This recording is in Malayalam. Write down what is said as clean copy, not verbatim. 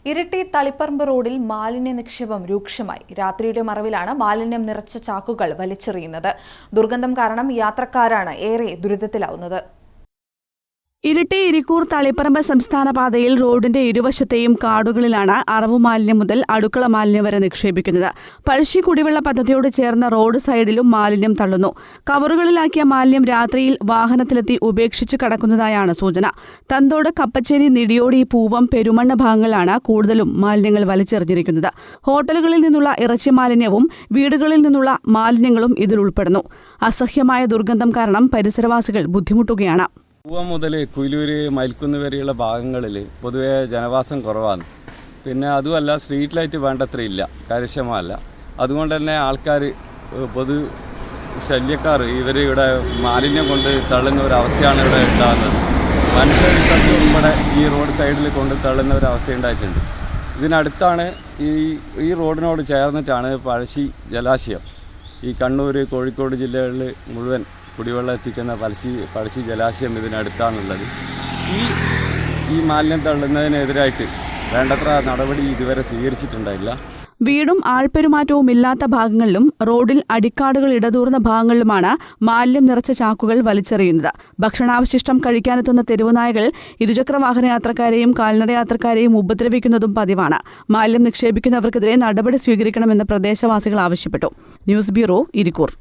ഇരിട്ടി തളിപ്പറമ്പ് റോഡിൽ മാലിന്യ നിക്ഷേപം രൂക്ഷമായി. രാത്രിയുടെ മറവിലാണ് മാലിന്യം നിറച്ച ചാക്കുകൾ വലിച്ചെറിയുന്നത്. ദുർഗന്ധം കാരണം യാത്രക്കാരാണ് ഏറെ ദുരിതത്തിലാവുന്നത്. ഇരിട്ടി ഇരിക്കൂർ തളിപ്പറമ്പ് സംസ്ഥാന പാതയിൽ റോഡിന്റെ ഇരുവശത്തെയും കാടുകളിലാണ് അറവു മാലിന്യം മുതൽ അടുക്കള മാലിന്യം വരെ നിക്ഷേപിക്കുന്നത്. പഴശ്ശി കുടിവെള്ള പദ്ധതിയോട് ചേർന്ന റോഡ് സൈഡിലും മാലിന്യം തള്ളുന്നു. കവറുകളിലാക്കിയ മാലിന്യം രാത്രിയിൽ വാഹനത്തിലെത്തി ഉപേക്ഷിച്ച് കടക്കുന്നതായാണ് സൂചന. തന്തോട്, കപ്പച്ചേരി, നിടിയോടി, പൂവം, പെരുമണ്ണ ഭാഗങ്ങളിലാണ് കൂടുതലും മാലിന്യങ്ങൾ വലിച്ചെറിഞ്ഞിരിക്കുന്നത്. ഹോട്ടലുകളിൽ നിന്നുള്ള ഇറച്ചി മാലിന്യവും വീടുകളിൽ നിന്നുള്ള മാലിന്യങ്ങളും ഇതിൽ ഉൾപ്പെടുന്നു. അസഹ്യമായ ദുർഗന്ധം കാരണം പരിസരവാസികൾ ബുദ്ധിമുട്ടുകയാണ്. പൂവം മുതൽ കുയിലൂര്, മയിൽക്കുന്ന് വരെയുള്ള ഭാഗങ്ങളിൽ പൊതുവെ ജനവാസം കുറവാണ്. പിന്നെ അതുമല്ല, സ്ട്രീറ്റ് ലൈറ്റ് വേണ്ടത്ര ഇല്ല, കാര്യക്ഷമമല്ല. അതുകൊണ്ട് തന്നെ ആൾക്കാർ, പൊതു ശല്യക്കാർ ഇവിടെ മാലിന്യം കൊണ്ട് തള്ളുന്ന ഒരവസ്ഥയാണ് ഇവിടെ ഉണ്ടാകുന്നത്. മനുഷ്യവിസർജ്ജനം ഉൾപ്പെടെ ഈ റോഡ് സൈഡിൽ കൊണ്ട് തള്ളുന്ന ഒരവസ്ഥ ഉണ്ടായിട്ടുണ്ട്. ഇതിനടുത്താണ് ഈ റോഡിനോട് ചേർന്നിട്ടാണ് പഴശ്ശി ജലാശയം. ഈ കണ്ണൂർ, കോഴിക്കോട് ജില്ലകളിൽ മുഴുവൻ കുടിവെള്ളം എത്തിക്കുന്ന പഴശ്ശി ജലാശയം ഇതിനടുത്താണുള്ളത്. ഈ മാലിന്യം തള്ളുന്നതിനെതിരായിട്ട് വേണ്ടത്ര നടപടി ഇതുവരെ സ്വീകരിച്ചിട്ടുണ്ടായില്ല. വീടും ആൾപ്പെരുമാറ്റവും ഇല്ലാത്ത ഭാഗങ്ങളിലും റോഡിൽ അടിക്കാടുകൾ ഇടതൂർന്ന ഭാഗങ്ങളിലുമാണ് മാലിന്യം നിറച്ച ചാക്കുകൾ വലിച്ചെറിയുന്നത്. ഭക്ഷണാവശിഷ്ടം കഴിക്കാനെത്തുന്ന തെരുവുനായകൾ ഇരുചക്രവാഹന യാത്രക്കാരെയും കാൽനടയാത്രക്കാരെയും ഉപദ്രവിക്കുന്നതും പതിവാണ്. മാലിന്യം നിക്ഷേപിക്കുന്നവർക്കെതിരെ നടപടി സ്വീകരിക്കണമെന്ന് പ്രദേശവാസികൾ ആവശ്യപ്പെട്ടു. News bureau, Irikkur.